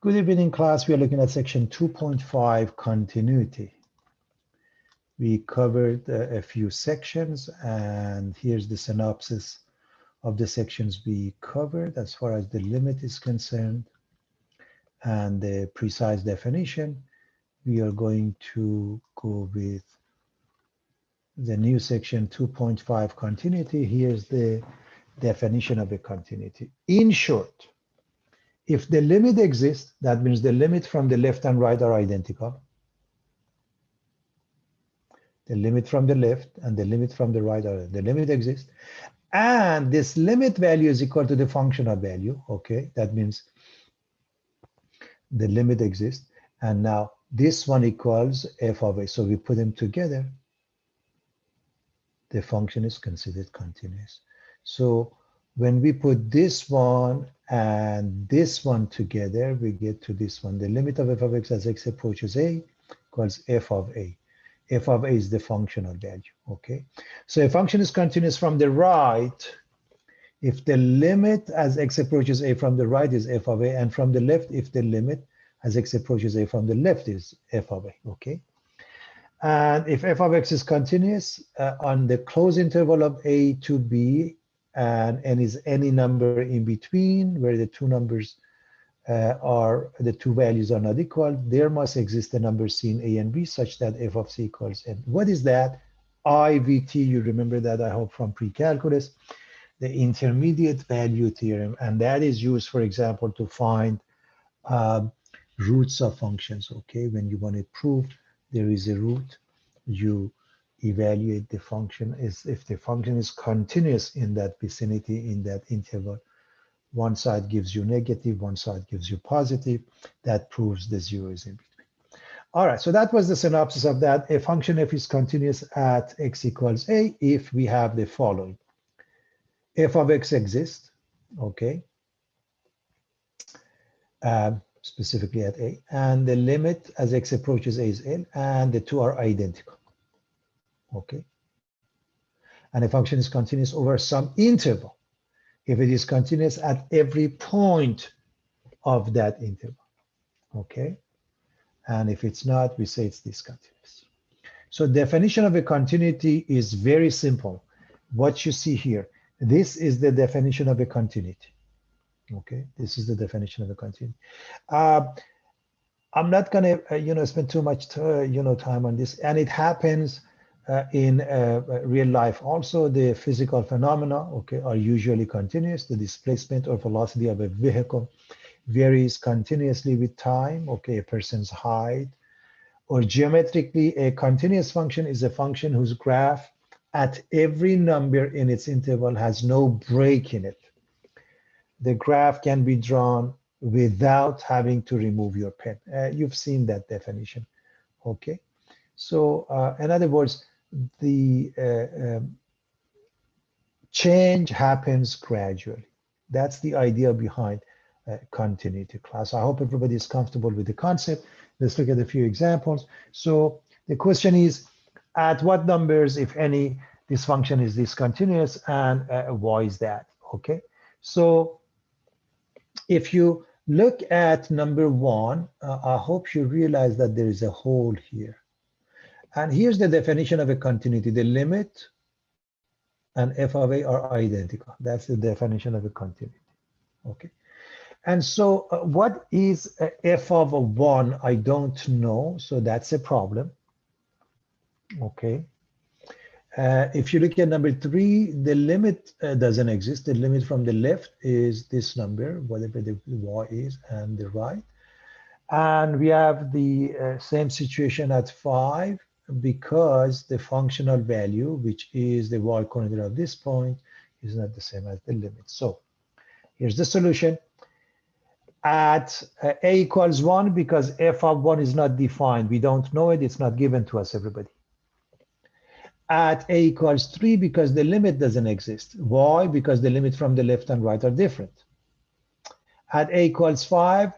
Good evening, class. We are looking at section 2.5, continuity. We covered a few sections, and here's the synopsis of the sections we covered as far as the limit is concerned and the precise definition. We are going to go with the new section 2.5, continuity. Here's the definition of a continuity. In short, if the limit exists, that means the limit from the left and right are identical. The limit from the left and the limit from the right are, the limit exists. And this limit value is equal to the functional value, okay? That means the limit exists. And now this one equals f of a. So we put them together. The function is considered continuous. So when we put this one and this one together, we get to this one. The limit of f of x as x approaches a equals f of a. F of a is the functional value, okay? So a function is continuous from the right if the limit as x approaches a from the right is f of a, and from the left if the limit as x approaches a from the left is f of a, okay? And if f of x is continuous on the closed interval of a to b, and n is any number in between where the two numbers the two values are not equal, there must exist a number c in a and b such that f of c equals n. What is that? IVT, you remember that, I hope, from pre-calculus, the intermediate value theorem, and that is used, for example, to find roots of functions, okay? When you want to prove there is a root, you evaluate the function as if the function is continuous in that vicinity, in that interval. One side gives you negative, one side gives you positive. That proves the zero is in between. All right, so that was the synopsis of that. A function f is continuous at x equals a if we have the following. F of x exists, okay, specifically at a, and the limit as x approaches a is l, and the two are identical, okay? And a function is continuous over some interval if it is continuous at every point of that interval, okay? And if it's not, we say it's discontinuous. So definition of a continuity is very simple. What you see here, this is the definition of a continuity, okay? This is the definition of a continuity. I'm not gonna, spend too much, time on this, and it happens in real life also. The physical phenomena, okay, are usually continuous. The displacement or velocity of a vehicle varies continuously with time, okay, a person's height. Or geometrically, a continuous function is a function whose graph at every number in its interval has no break in it. The graph can be drawn without having to remove your pen. You've seen that definition, okay? So in other words, the change happens gradually. That's the idea behind continuity, class. I hope everybody is comfortable with the concept. Let's look at a few examples. So the question is, at what numbers, if any, this function is discontinuous, and why is that, okay? So if you look at number one, I hope you realize that there is a hole here. And here's the definition of a continuity. The limit and f of a are identical. That's the definition of a continuity, okay? And so what is f of 1? I don't know, so that's a problem, okay? If you look at number 3, the limit doesn't exist. The limit from the left is this number, whatever the y is, and the right. And we have the same situation at 5, because the functional value, which is the y coordinate of this point, is not the same as the limit. So here's the solution. At a equals 1, because f of 1 is not defined. We don't know it. It's not given to us, everybody. At a equals 3, because the limit doesn't exist. Why? Because the limit from the left and right are different. At a equals 5,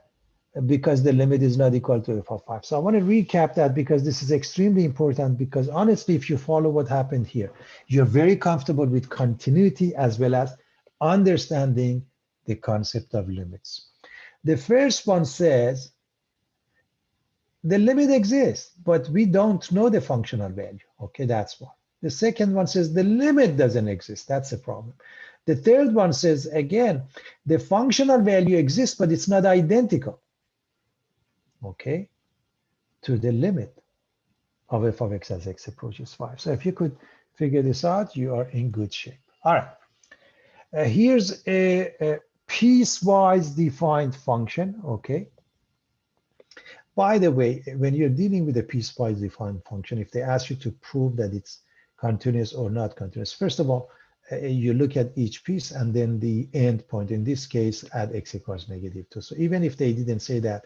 because the limit is not equal to f of 5. So I want to recap that, because this is extremely important, because honestly, if you follow what happened here, you're very comfortable with continuity as well as understanding the concept of limits. The first one says the limit exists, but we don't know the functional value. Okay, that's one. The second one says the limit doesn't exist. That's a problem. The third one says, again, the functional value exists, but it's not identical, okay, to the limit of f of x as x approaches 5. So if you could figure this out, you are in good shape. All right. Here's a piecewise defined function, okay? By the way, when you're dealing with a piecewise defined function, if they ask you to prove that it's continuous or not continuous, first of all, you look at each piece and then the end point, in this case, at x equals -2. So even if they didn't say that,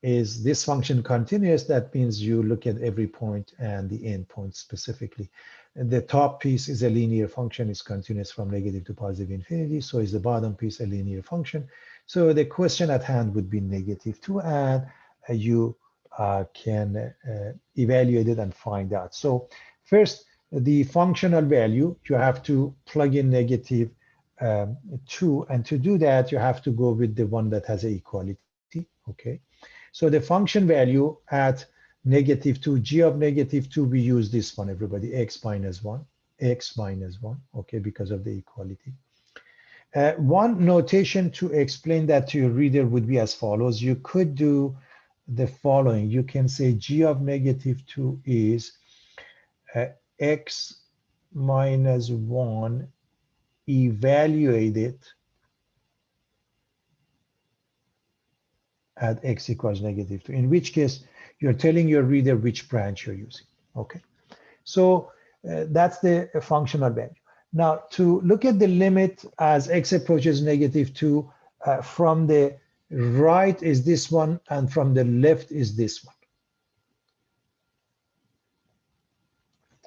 is this function continuous, that means you look at every point and the end point specifically. And the top piece is a linear function, it's continuous from negative to positive infinity. So is the bottom piece a linear function? So the question at hand would be -2, and you can evaluate it and find out. So first, the functional value, you have to plug in -2, and to do that, you have to go with the one that has a equality, okay? So the function value at -2, g of -2, we use this one, everybody, x minus 1, okay, because of the equality. One notation to explain that to your reader would be as follows. You could do the following. You can say g of -2 is x minus 1 evaluated at x equals -2, in which case you're telling your reader which branch you're using, okay? So that's the functional value. Now, to look at the limit as x approaches -2, from the right is this one, and from the left is this one.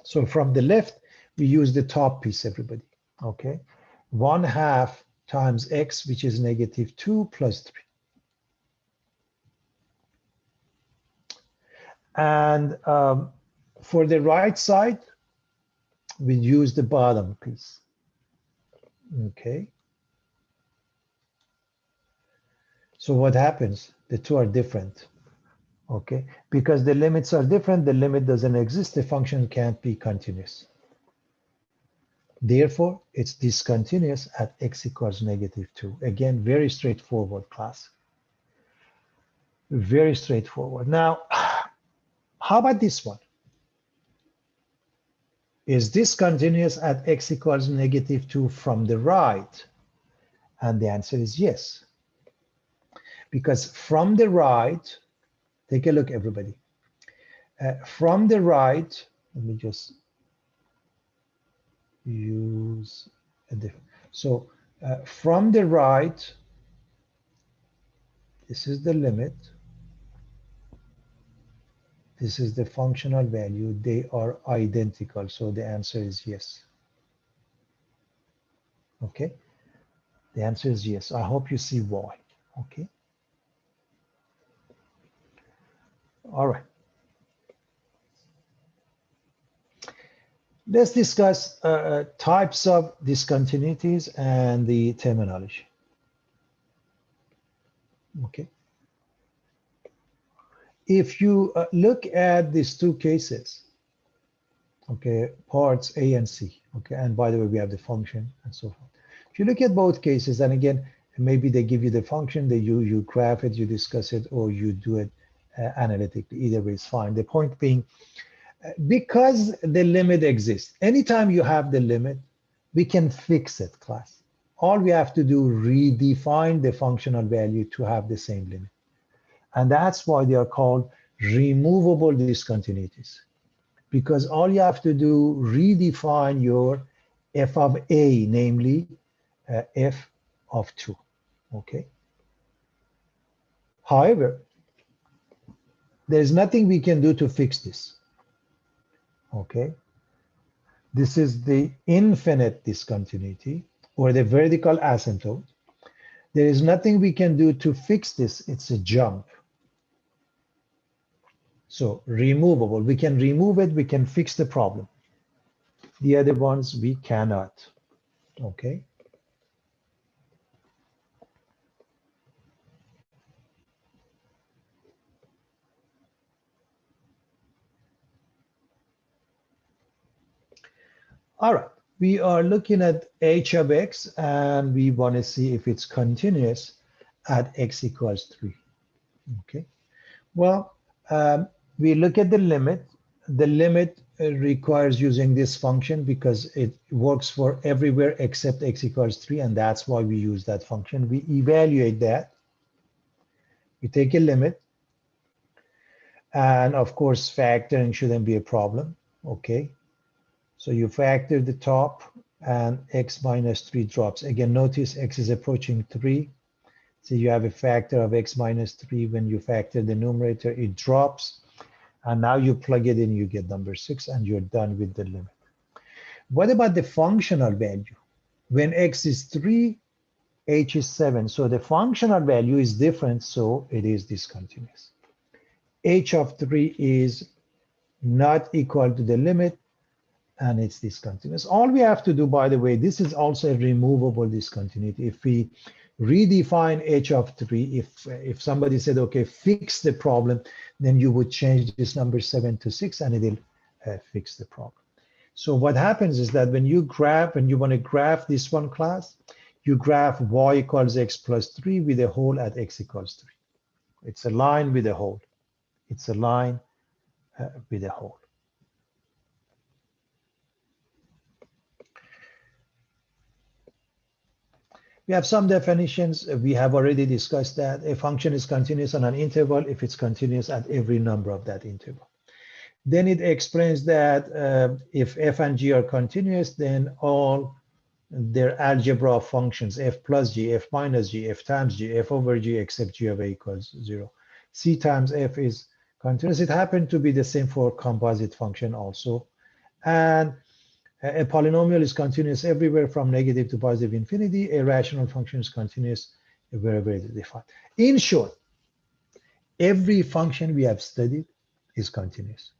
So from the left, we use the top piece, everybody, okay? 1/2 times x, which is -2 plus 3. And for the right side, we use the bottom piece, okay? So what happens? The two are different, okay? Because the limits are different, the limit doesn't exist, the function can't be continuous. Therefore, it's discontinuous at x equals -2. Again, very straightforward, class. Very straightforward. Now, how about this one? Is this continuous at x equals -2 from the right? And the answer is yes. Because from the right, take a look, everybody. From the right, let me just use a different. So from the right, this is the limit. This is the functional value. They are identical. So the answer is yes. Okay. The answer is yes. I hope you see why. Okay. All right. Let's discuss types of discontinuities and the terminology. Okay. If you look at these two cases, okay, parts A and C, okay, and by the way, we have the function and so forth. If you look at both cases, and again, maybe they give you the function, you graph it, you discuss it, or you do it analytically. Either way is fine. The point being, because the limit exists, anytime you have the limit, we can fix it, class. All we have to do, redefine the functional value to have the same limit. And that's why they are called removable discontinuities. Because all you have to do, redefine your f of a, namely f of 2, okay? However, there's nothing we can do to fix this, okay? This is the infinite discontinuity, or the vertical asymptote. There is nothing we can do to fix this. It's a jump. So removable, we can remove it, we can fix the problem. The other ones we cannot, okay? All right, we are looking at h of x, and we want to see if it's continuous at x equals 3. Okay, well, we look at the limit. The limit requires using this function because it works for everywhere except x equals 3, and that's why we use that function. We evaluate that. We take a limit, and of course, factoring shouldn't be a problem. Okay, so you factor the top, and x minus 3 drops. Again, notice x is approaching 3. So you have a factor of x minus 3. When you factor the numerator, it drops. And now you plug it in, you get number 6, and you're done with the limit. What about the functional value? When x is 3, h is 7. So the functional value is different, so it is discontinuous. H of 3 is not equal to the limit, and it's discontinuous. All we have to do, by the way, this is also a removable discontinuity. If we redefine h of 3, if somebody said, okay, fix the problem, then you would change this number 7 to 6, and it'll fix the problem. So what happens is that when you want to graph this one class, you graph y equals x plus 3 with a hole at x equals 3. It's a line with a hole. It's a line with a hole. We have some definitions. We have already discussed that. A function is continuous on an interval if it's continuous at every number of that interval. Then it explains that if f and g are continuous, then all their algebra of functions, f plus g, f minus g, f times g, f over g, except g of a equals 0. C times f is continuous. It happened to be the same for composite function also. And a polynomial is continuous everywhere from negative to positive infinity. A rational function is continuous wherever it is defined. In short, every function we have studied is continuous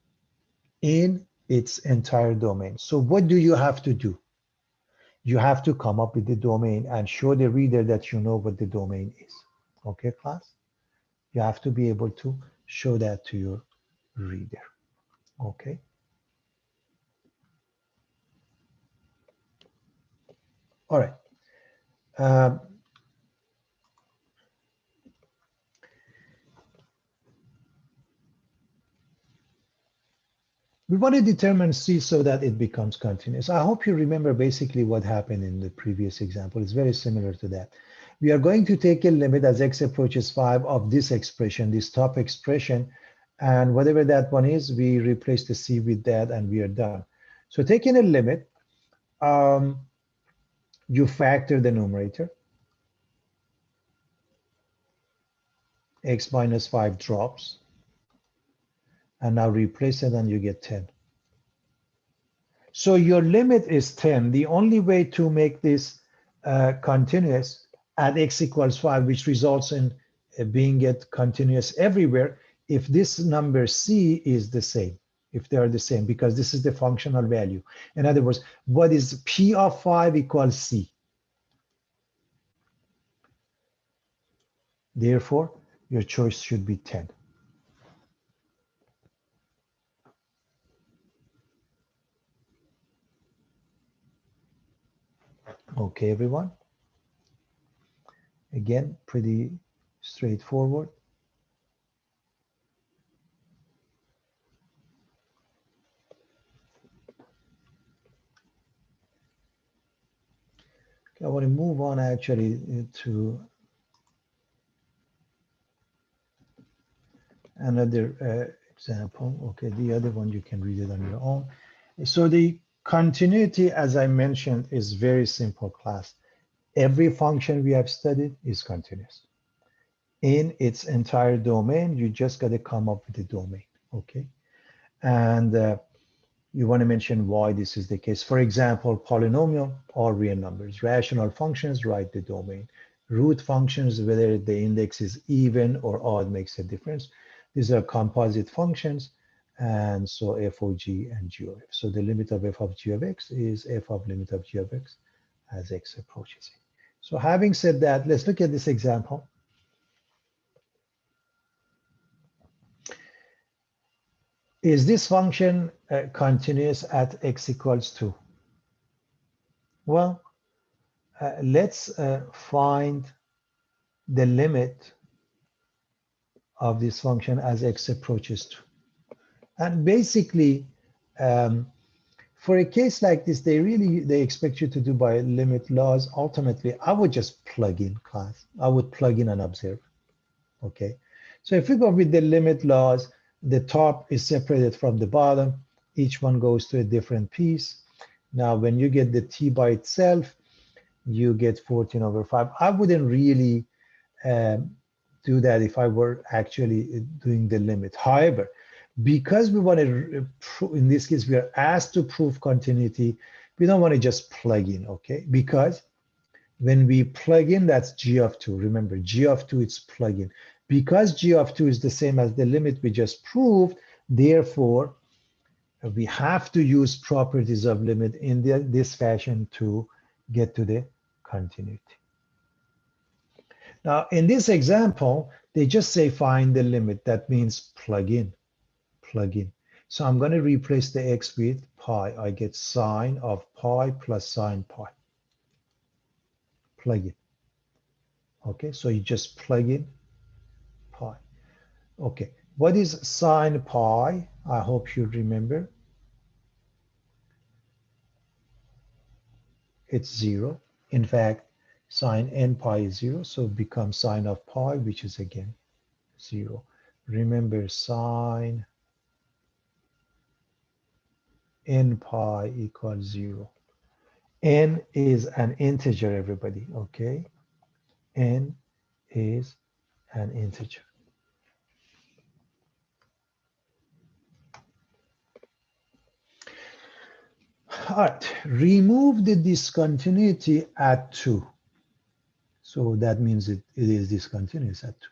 in its entire domain. So what do you have to do? You have to come up with the domain and show the reader that you know what the domain is. Okay, class? You have to be able to show that to your reader. Okay. All right. We want to determine C so that it becomes continuous. I hope you remember basically what happened in the previous example. It's very similar to that. We are going to take a limit as x approaches 5 of this expression, this top expression, and whatever that one is, we replace the C with that, and we are done. So taking a limit, you factor the numerator. X minus 5 drops. And now replace it, and you get 10. So your limit is 10. The only way to make this continuous at x equals 5, which results in being it continuous everywhere, if this number C is the same, if they are the same, because this is the functional value. In other words, what is P of 5 equals C. Therefore, your choice should be 10. Okay, everyone. Again, pretty straightforward. I want to move on actually to another example. Okay, the other one you can read it on your own. So the continuity, as I mentioned, is very simple, class. Every function we have studied is continuous. In its entire domain, you just got to come up with the domain, okay? And you want to mention why this is the case. For example, polynomial or real numbers. Rational functions, write the domain. Root functions, whether the index is even or odd makes a difference. These are composite functions, and so f of g and g of f. So the limit of f of g of x is f of limit of g of x as x approaches it. So having said that, let's look at this example. Is this function continuous at x equals 2? Well, let's find the limit of this function as x approaches 2. And basically, for a case like this, they expect you to do by limit laws. Ultimately, I would just plug in class. I would plug in and observe. Okay. So if we go with the limit laws, the top is separated from the bottom. Each one goes to a different piece. Now, when you get the t by itself, you get 14/5. I wouldn't really do that if I were actually doing the limit. However, because we want to, in this case, we are asked to prove continuity, we don't want to just plug in, okay? Because when we plug in, that's g of 2. Remember, g of 2, it's plug in. Because g of 2 is the same as the limit we just proved, therefore, we have to use properties of limit in this fashion to get to the continuity. Now, in this example, they just say find the limit. That means plug in, plug in. So I'm going to replace the x with pi. I get sine of pi plus sine pi. Plug in. Okay, so you just plug in pi. Okay, what is sine pi? I hope you remember. It's 0. In fact, sine n pi is 0, so it becomes sine of pi, which is again 0. Remember, sine n pi equals 0. N is an integer, everybody, okay? N is an integer. All right, remove the discontinuity at 2. So that means it is discontinuous at 2.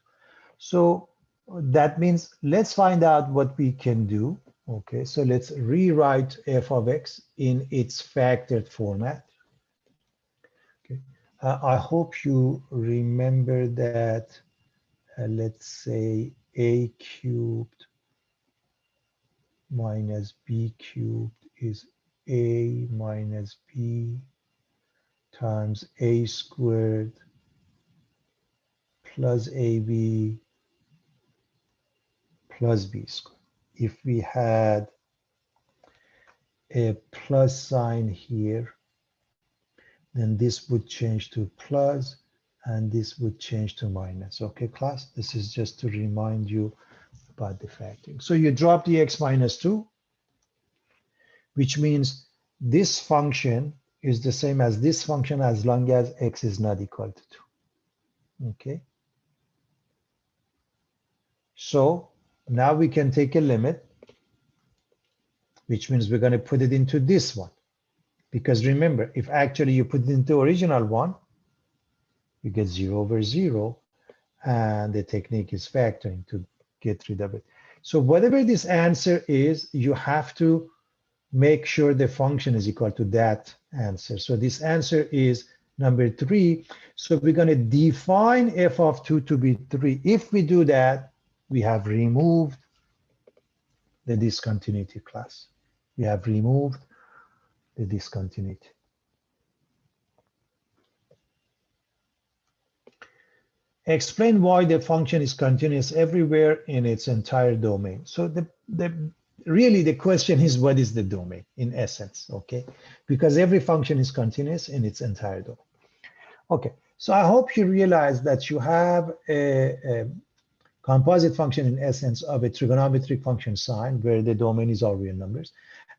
So that means let's find out what we can do. Okay, so let's rewrite f of x in its factored format. Okay, I hope you remember that, let's say a cubed minus b cubed is a minus b times a squared plus ab plus b squared. If we had a plus sign here, then this would change to plus and this would change to minus. Okay, class? This is just to remind you about the factoring. So you drop the x minus 2, which means this function is the same as this function as long as x is not equal to 2. Okay. So now we can take a limit, which means we're going to put it into this one. Because remember, if actually you put it into original one, you get 0/0, and the technique is factoring to get rid of it. So whatever this answer is, you have to make sure the function is equal to that answer. So this answer is number 3. So we're going to define f of 2 to be 3. If we do that, we have removed the discontinuity class. We have removed the discontinuity. Explain why the function is continuous everywhere in its entire domain. So really the question is, what is the domain in essence, okay? Because every function is continuous in its entire domain. Okay, so I hope you realize that you have a composite function in essence of a trigonometric function sine, where the domain is all real numbers,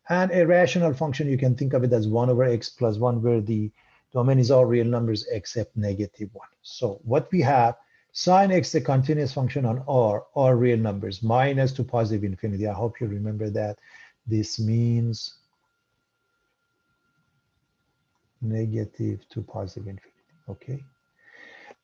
and a rational function, you can think of it as 1/x plus 1, where the domain is all real numbers except -1. So what we have, sine x, the continuous function on R, all real numbers, minus to positive infinity. I hope you remember that. This means negative to positive infinity, okay?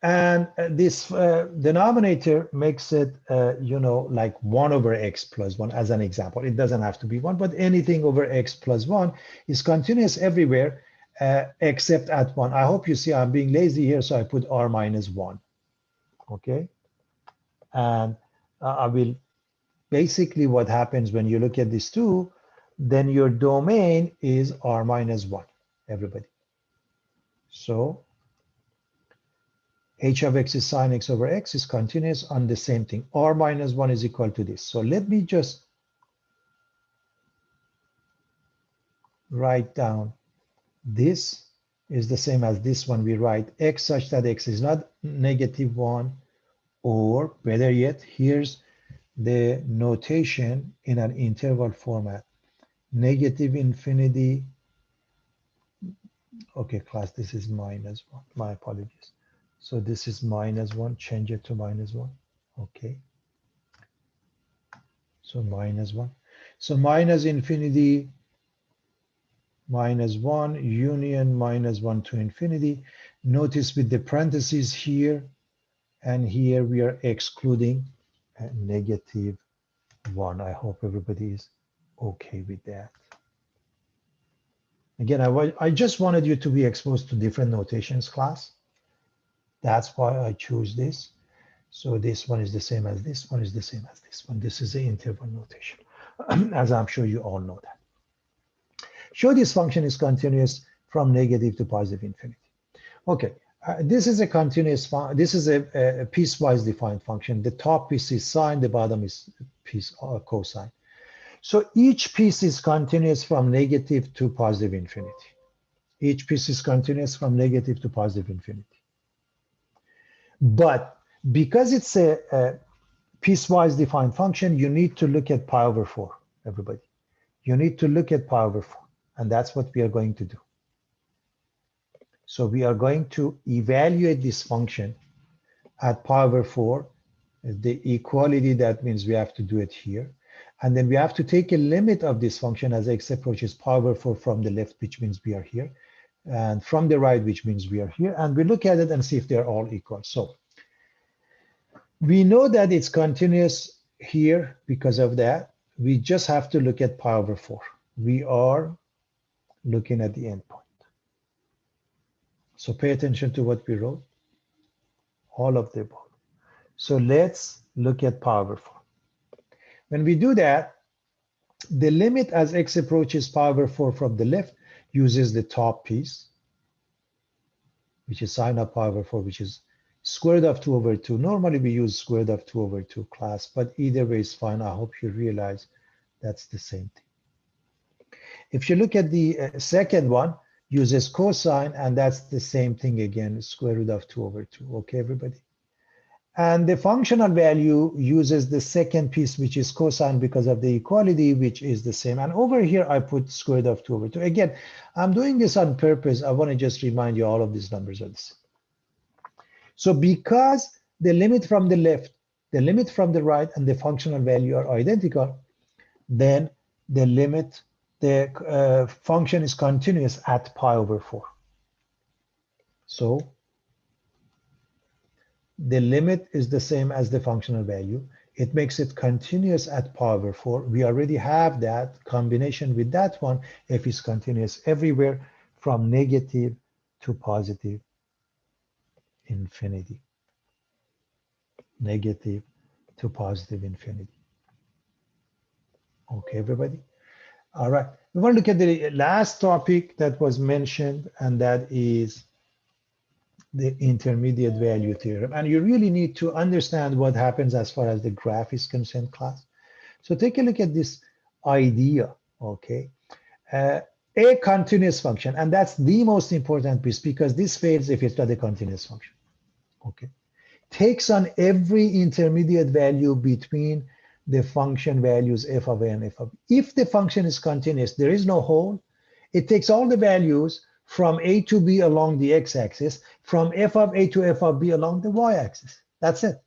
And this denominator makes it, like 1/x plus 1 as an example. It doesn't have to be 1, but anything over x plus 1 is continuous everywhere except at 1. I hope you see I'm being lazy here, so I put r minus 1. Okay. And I will basically what happens when you look at these two, then your domain is r minus 1, everybody. So h of x is sine x over x is continuous on the same thing. R minus 1 is equal to this. So let me just write down this is the same as this one. We write x such that x is not -1, or better yet, here's the notation in an interval format. -infinity. Okay, class, this is -1. My apologies. So this is -1. Change it to -1. Okay. So -1. So minus infinity -1 union -1 to infinity. Notice with the parentheses here and here we are excluding -1. I hope everybody is okay with that. Again, I just wanted you to be exposed to different notations, class. That's why I choose this. So this one is the same as this one is the same as this one. This is the interval notation, as I'm sure you all know that. Show this function is continuous from negative to positive infinity. Okay, this is a continuous, this is a piecewise defined function. The top piece is sine, the bottom is piece cosine. So each piece is continuous from negative to positive infinity. Each piece is continuous from negative to positive infinity. But because it's a piecewise defined function, you need to look at pi over 4, everybody. You need to look at pi over 4, and that's what we are going to do. So we are going to evaluate this function at pi over 4. The equality, that means we have to do it here. And then we have to take a limit of this function as x approaches pi over 4 from the left, which means we are here, and from the right, which means we are here. And we look at it and see if they're all equal. So we know that it's continuous here because of that. We just have to look at pi over 4. We are looking at the endpoint. So pay attention to what we wrote, all of the above. So let's look at pi over 4. When we do that, the limit as x approaches pi over 4 from the left uses the top piece, which is sine of pi over 4, which is square root of 2 over 2. Normally we use square root of 2 over 2, class, but either way is fine. I hope you realize that's the same thing. If you look at the second one, uses cosine, and that's the same thing again, square root of 2 over 2. Okay, everybody? And the functional value uses the second piece, which is cosine, because of the equality, which is the same. And over here, I put square root of 2 over 2. Again, I'm doing this on purpose. I want to just remind you all of these numbers are the same. So because the limit from the left, the limit from the right, and the functional value are identical, then the limit, the function is continuous at pi over 4. So the limit is the same as the functional value. It makes it continuous at pi over 4. We already have that combination with that one. F is continuous everywhere from negative to positive infinity. Negative to positive infinity. Okay, everybody? All right. We want to look at the last topic that was mentioned, and that is the intermediate value theorem. And you really need to understand what happens as far as the graph is concerned, class. So take a look at this idea, okay? A continuous function, and that's the most important piece, because this fails if it's not a continuous function, okay? Takes on every intermediate value between the function values f of a and f of b. If the function is continuous, there is no hole. It takes all the values from a to b along the x-axis, from f of a to f of b along the y-axis. That's it.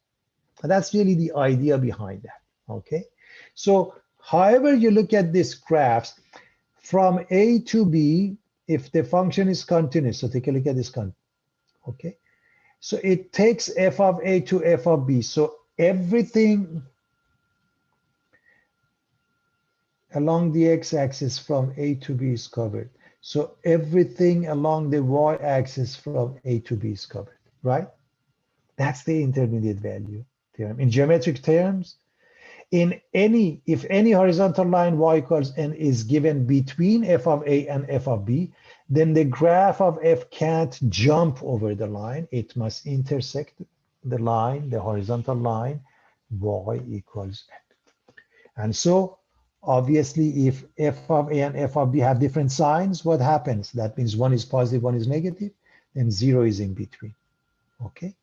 And that's really the idea behind that, okay? So however you look at these graphs, from a to b, if the function is continuous, so take a look at this, okay? So it takes f of a to f of b. So everything along the x-axis from a to b is covered. So everything along the y-axis from a to b is covered, right? That's the intermediate value theorem. In geometric terms, if any horizontal line y equals n is given between f of a and f of b, then the graph of f can't jump over the line. It must intersect the line, the horizontal line, y equals n. And so obviously if f of a and f of b have different signs, what happens? That means one is positive, one is negative, then 0 is in between. Okay,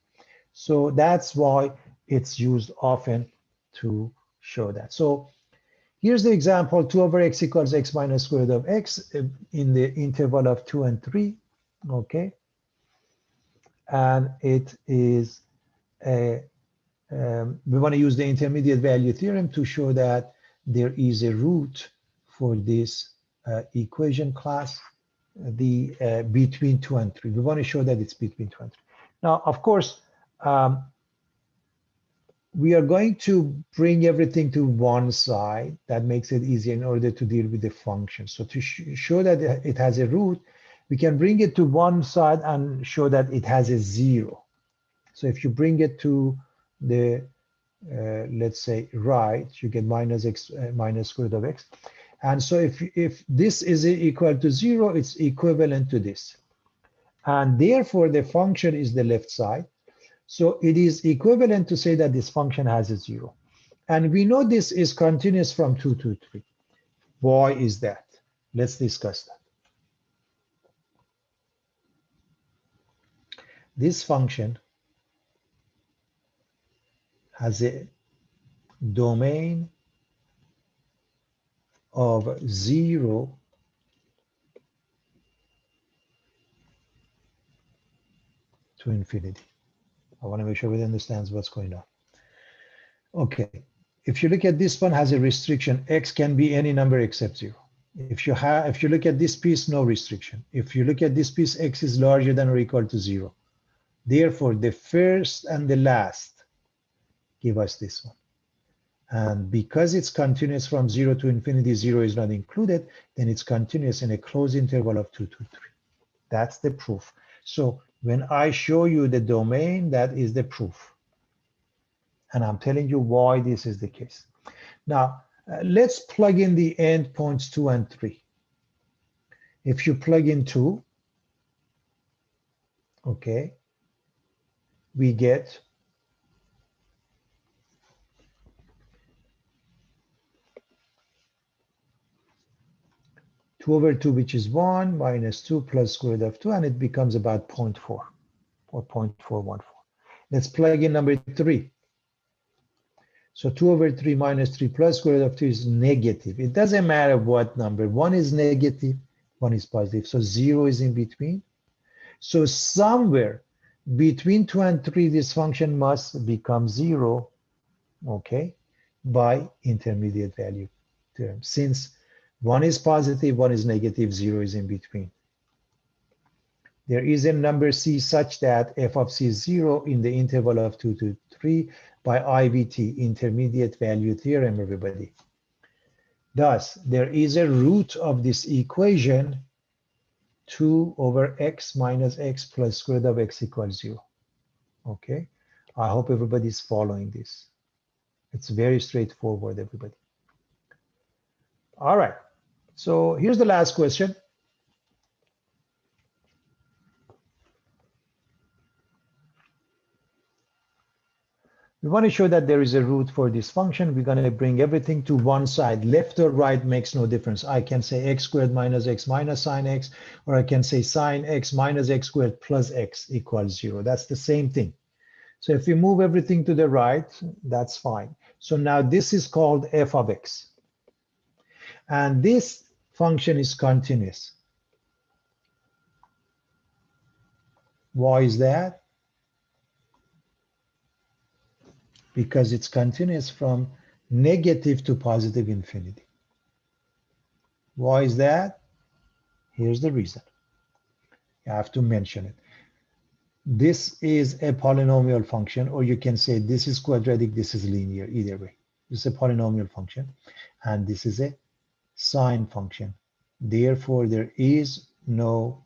so that's why it's used often to show that. So here's the example: 2 over x equals x minus square root of x in the interval of 2 and 3. Okay, and it is a we want to use the intermediate value theorem to show that there is a root for this equation class, the between 2 and 3. We want to show that it's between 2 and 3. Now, of course, we are going to bring everything to one side. That makes it easier in order to deal with the function. So to show that it has a root, we can bring it to one side and show that it has a 0. So if you bring it to the, let's say, right, you get minus x minus square root of x. And so if this is equal to 0, it's equivalent to this. And therefore, the function is the left side. So it is equivalent to say that this function has a 0. And we know this is continuous from 2 to 3. Why is that? Let's discuss that. This function has a domain of 0 to infinity. I want to make sure everybody understands what's going on. Okay, if you look at this one, has a restriction. X can be any number except 0. If you look at this piece, no restriction. If you look at this piece, x is larger than or equal to 0. Therefore, the first and the last give us this one. And because it's continuous from 0 to infinity, 0 is not included, then it's continuous in a closed interval of 2 to 3. That's the proof. So when I show you the domain, that is the proof. And I'm telling you why this is the case. Now, let's plug in the endpoints 2 and 3. If you plug in 2, okay, we get two over 2, which is 1, minus 2 plus square root of 2, and it becomes about 0.4 or 0.414. Let's plug in number 3. So 2 over 3 minus 3 plus square root of 2 is negative. It doesn't matter what number. 1 is negative, 1 is positive. So 0 is in between. So somewhere between 2 and 3, this function must become 0, okay, by intermediate value theorem. Since 1 is positive, 1 is negative, 0 is in between. There is a number C such that f of C is 0 in the interval of 2 to 3 by IVT, intermediate value theorem, everybody. Thus, there is a root of this equation, 2 over x minus x plus square root of x equals 0. Okay, I hope everybody's following this. It's very straightforward, everybody. All right, so here's the last question. We want to show that there is a root for this function. We're going to bring everything to one side. Left or right makes no difference. I can say x squared minus x minus sine x, or I can say sine x minus x squared plus x equals 0. That's the same thing. So if we move everything to the right, that's fine. So now this is called f of x. And this function is continuous. Why is that? Because it's continuous from negative to positive infinity. Why is that? Here's the reason. You have to mention it. This is a polynomial function, or you can say this is quadratic, this is linear, either way. This is a polynomial function, and this is a sine function. Therefore, there is no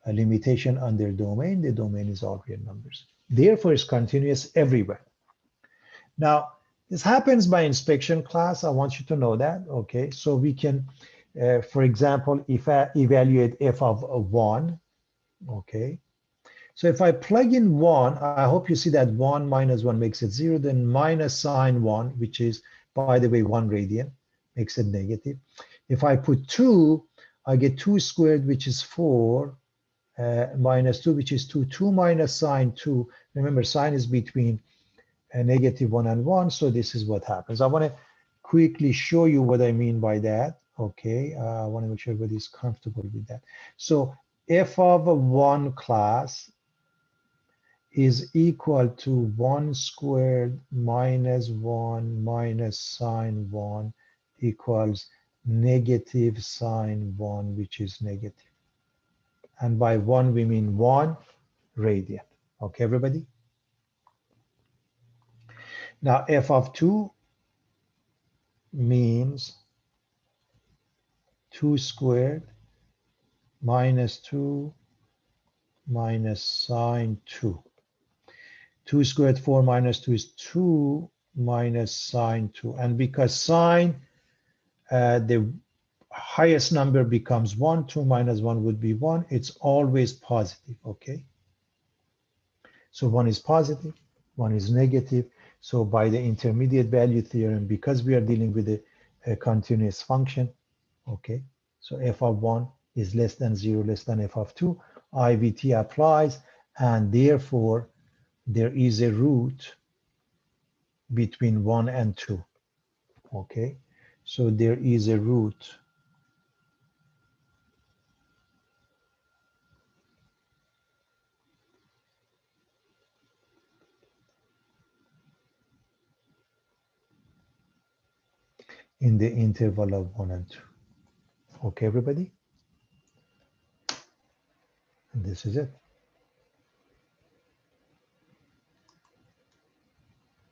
limitation on their domain. The domain is all real numbers. Therefore, it's continuous everywhere. Now, this happens by inspection class. I want you to know that, okay? So we can For example, if I evaluate f of 1, okay? So if I plug in 1, I hope you see that 1 minus 1 makes it 0, then minus sine 1, which is, by the way, 1 radian, makes it negative. If I put 2, I get 2 squared, which is 4, minus 2, which is 2. 2 minus sine 2. Remember, sine is between negative 1 and 1, so this is what happens. I want to quickly show you what I mean by that. Okay, I want to make sure everybody's comfortable with that. So f of 1 class is equal to 1 squared minus 1 minus sine 1 equals negative sine 1, which is negative. And by 1, we mean 1 radian. Okay, everybody? Now, f of 2 means 2 squared minus 2 minus sine 2. 2 squared 4 minus 2 is 2 minus sine 2. And because sine, the highest number becomes 1, 2 minus 1 would be 1. It's always positive, okay? So 1 is positive, 1 is negative. So by the intermediate value theorem, because we are dealing with a continuous function, okay? So f of 1 is less than 0, less than f of 2. IVT applies, and therefore there is a root between 1 and 2, okay? So there is a root in the interval of 1 and 2. Okay, everybody? And this is it.